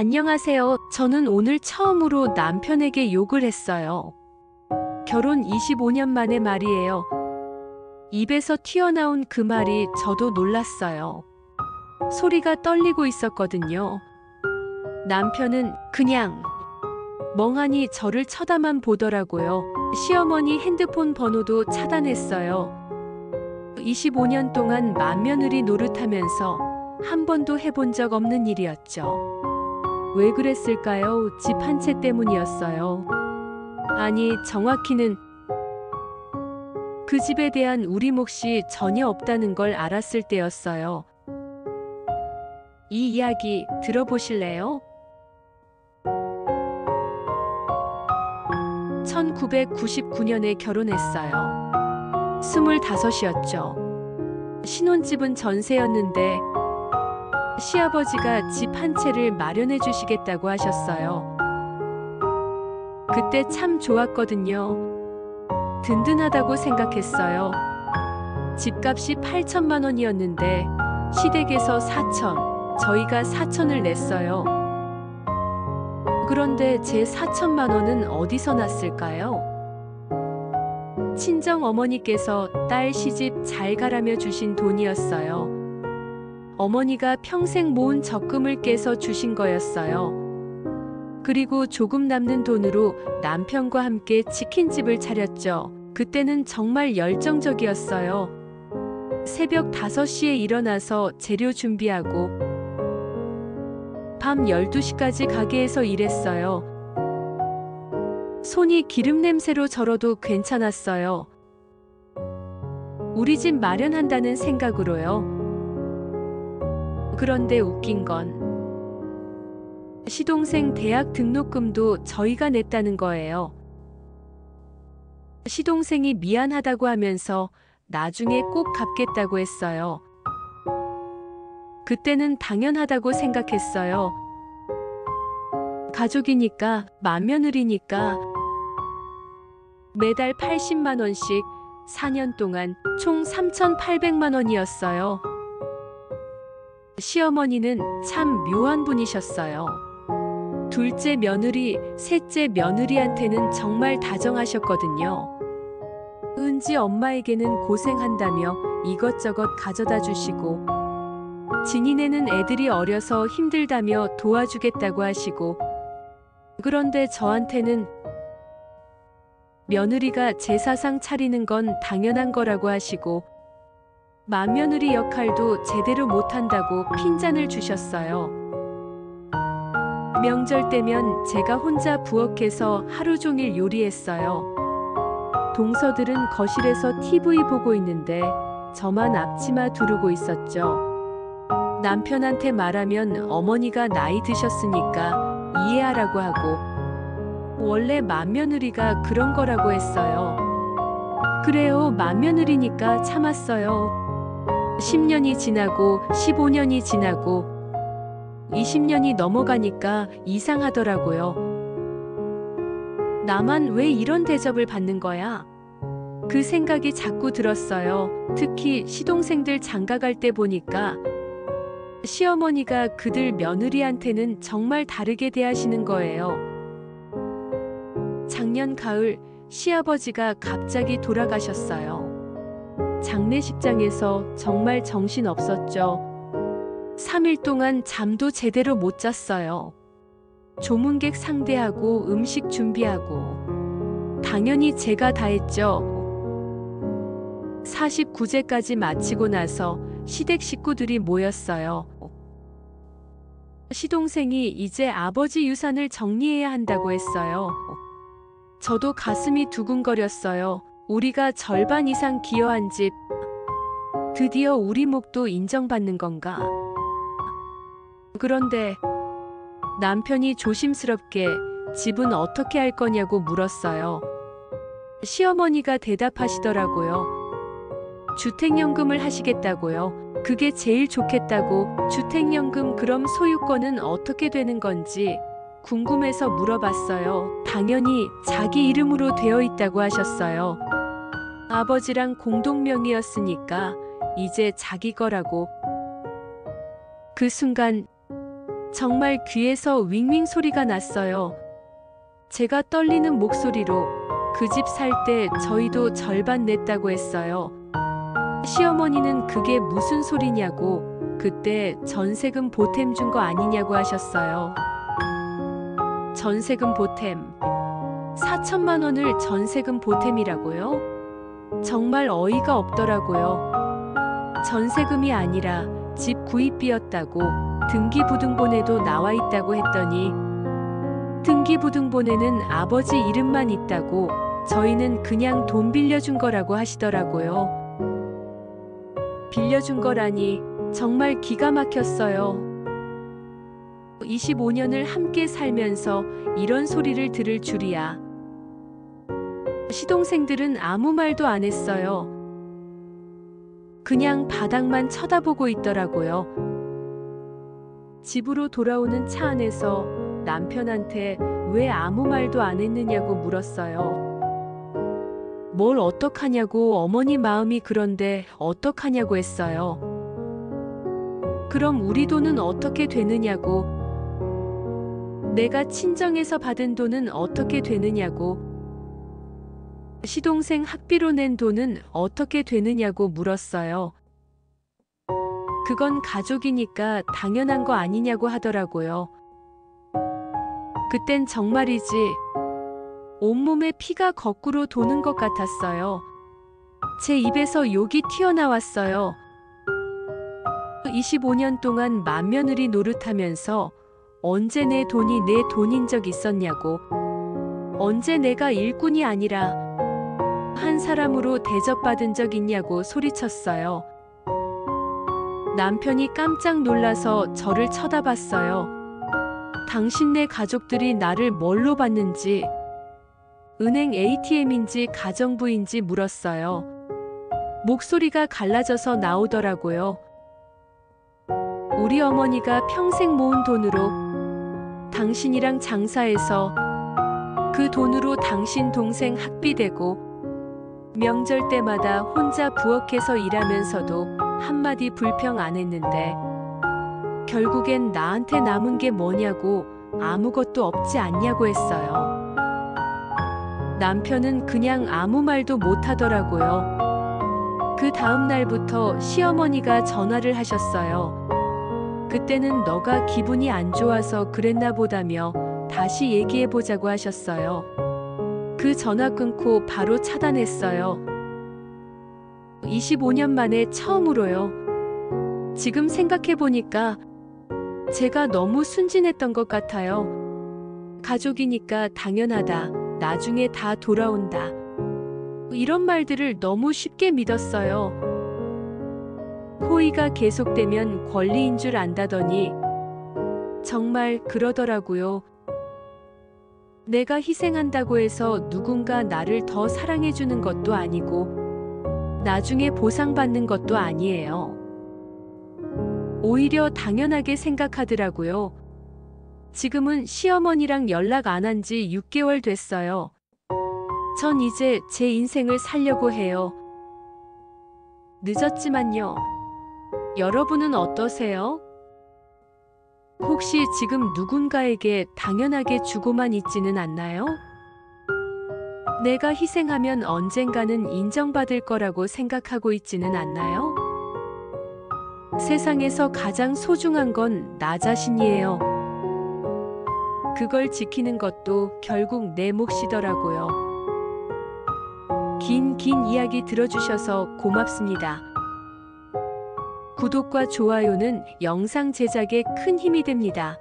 안녕하세요. 저는 오늘 처음으로 남편에게 욕을 했어요. 결혼 25년 만에 말이에요. 입에서 튀어나온 그 말이 저도 놀랐어요. 소리가 떨리고 있었거든요. 남편은 그냥 멍하니 저를 쳐다만 보더라고요. 시어머니 핸드폰 번호도 차단했어요. 25년 동안 맏며느리 노릇하면서 한 번도 해본 적 없는 일이었죠. 왜 그랬을까요? 집 한 채 때문이었어요. 아니, 정확히는 그 집에 대한 우리 몫이 전혀 없다는 걸 알았을 때였어요. 이 이야기 들어보실래요? 1999년에 결혼했어요. 25이었죠. 신혼집은 전세였는데 시아버지가 집 한 채를 마련해 주시겠다고 하셨어요. 그때 참 좋았거든요. 든든하다고 생각했어요. 집값이 8천만 원이었는데 시댁에서 4천, 저희가 4천을 냈어요. 그런데 제 4천만 원은 어디서 났을까요? 친정 어머니께서 딸 시집 잘 가라며 주신 돈이었어요. 어머니가 평생 모은 적금을 깨서 주신 거였어요. 그리고 조금 남는 돈으로 남편과 함께 치킨집을 차렸죠. 그때는 정말 열정적이었어요. 새벽 5시에 일어나서 재료 준비하고 밤 12시까지 가게에서 일했어요. 손이 기름 냄새로 절어도 괜찮았어요. 우리 집 마련한다는 생각으로요. 그런데 웃긴 건 시동생 대학 등록금도 저희가 냈다는 거예요. 시동생이 미안하다고 하면서 나중에 꼭 갚겠다고 했어요. 그때는 당연하다고 생각했어요. 가족이니까, 맏며느리니까. 매달 80만 원씩 4년 동안 총 3,800만 원이었어요. 시어머니는 참 묘한 분이셨어요. 둘째 며느리, 셋째 며느리한테는 정말 다정하셨거든요. 은지 엄마에게는 고생한다며 이것저것 가져다 주시고, 진이네는 애들이 어려서 힘들다며 도와주겠다고 하시고, 그런데 저한테는 며느리가 제사상 차리는 건 당연한 거라고 하시고, 맏며느리 역할도 제대로 못한다고 핀잔을 주셨어요. 명절 때면 제가 혼자 부엌에서 하루 종일 요리했어요. 동서들은 거실에서 TV 보고 있는데 저만 앞치마 두르고 있었죠. 남편한테 말하면 어머니가 나이 드셨으니까 이해하라고 하고, 원래 맏며느리가 그런 거라고 했어요. 그래요, 맏며느리니까 참았어요. 10년이 지나고 15년이 지나고 20년이 넘어가니까 이상하더라고요. 나만 왜 이런 대접을 받는 거야? 그 생각이 자꾸 들었어요. 특히 시동생들 장가갈 때 보니까 시어머니가 그들 며느리한테는 정말 다르게 대하시는 거예요. 작년 가을 시아버지가 갑자기 돌아가셨어요. 장례식장에서 정말 정신 없었죠. 3일 동안 잠도 제대로 못 잤어요. 조문객 상대하고 음식 준비하고 당연히 제가 다 했죠. 49제까지 마치고 나서 시댁 식구들이 모였어요. 시동생이 이제 아버지 유산을 정리해야 한다고 했어요. 저도 가슴이 두근거렸어요. 우리가 절반 이상 기여한 집, 드디어 우리 몫도 인정받는 건가? 그런데 남편이 조심스럽게 집은 어떻게 할 거냐고 물었어요. 시어머니가 대답하시더라고요. 주택연금을 하시겠다고요. 그게 제일 좋겠다고. 주택연금 그럼 소유권은 어떻게 되는 건지 궁금해서 물어봤어요. 당연히 자기 이름으로 되어 있다고 하셨어요. 아버지랑 공동명의였으니까 이제 자기 거라고. 그 순간 정말 귀에서 윙윙 소리가 났어요. 제가 떨리는 목소리로 그 집 살 때 저희도 절반 냈다고 했어요. 시어머니는 그게 무슨 소리냐고, 그때 전세금 보탬 준 거 아니냐고 하셨어요. 전세금 보탬. 4천만 원을 전세금 보탬이라고요? 정말 어이가 없더라고요. 전세금이 아니라 집 구입비였다고 등기부등본에도 나와 있다고 했더니 등기부등본에는 아버지 이름만 있다고 저희는 그냥 돈 빌려준 거라고 하시더라고요. 빌려준 거라니 정말 기가 막혔어요. 25년을 함께 살면서 이런 소리를 들을 줄이야. 시동생들은 아무 말도 안 했어요. 그냥 바닥만 쳐다보고 있더라고요. 집으로 돌아오는 차 안에서 남편한테 왜 아무 말도 안 했느냐고 물었어요. 뭘 어떡하냐고, 어머니 마음이 그런데 어떡하냐고 했어요. 그럼 우리 돈은 어떻게 되느냐고, 내가 친정에서 받은 돈은 어떻게 되느냐고, 시동생 학비로 낸 돈은 어떻게 되느냐고 물었어요. 그건 가족이니까 당연한 거 아니냐고 하더라고요. 그땐 정말이지 온몸에 피가 거꾸로 도는 것 같았어요. 제 입에서 욕이 튀어나왔어요. 25년 동안 맏며느리 노릇하면서 언제 내 돈이 내 돈인 적 있었냐고, 언제 내가 일꾼이 아니라 한 사람으로 대접받은 적 있냐고 소리쳤어요. 남편이 깜짝 놀라서 저를 쳐다봤어요. 당신네 가족들이 나를 뭘로 봤는지, 은행 ATM인지 가정부인지 물었어요. 목소리가 갈라져서 나오더라고요. 우리 어머니가 평생 모은 돈으로 당신이랑 장사해서 그 돈으로 당신 동생 학비 대고 명절 때마다 혼자 부엌에서 일하면서도 한마디 불평 안 했는데 결국엔 나한테 남은 게 뭐냐고, 아무것도 없지 않냐고 했어요. 남편은 그냥 아무 말도 못 하더라고요. 그 다음 날부터 시어머니가 전화를 하셨어요. 그때는 너가 기분이 안 좋아서 그랬나 보다며 다시 얘기해 보자고 하셨어요. 그 전화 끊고 바로 차단했어요. 25년 만에 처음으로요. 지금 생각해 보니까 제가 너무 순진했던 것 같아요. 가족이니까 당연하다, 나중에 다 돌아온다, 이런 말들을 너무 쉽게 믿었어요. 호의가 계속되면 권리인 줄 안다더니 정말 그러더라고요. 내가 희생한다고 해서 누군가 나를 더 사랑해주는 것도 아니고 나중에 보상받는 것도 아니에요. 오히려 당연하게 생각하더라고요. 지금은 시어머니랑 연락 안 한 지 6개월 됐어요. 전 이제 제 인생을 살려고 해요. 늦었지만요. 여러분은 어떠세요? 혹시 지금 누군가에게 당연하게 주고만 있지는 않나요? 내가 희생하면 언젠가는 인정받을 거라고 생각하고 있지는 않나요? 세상에서 가장 소중한 건 나 자신이에요. 그걸 지키는 것도 결국 내 몫이더라고요. 긴 이야기 들어주셔서 고맙습니다. 구독과 좋아요는 영상 제작에 큰 힘이 됩니다.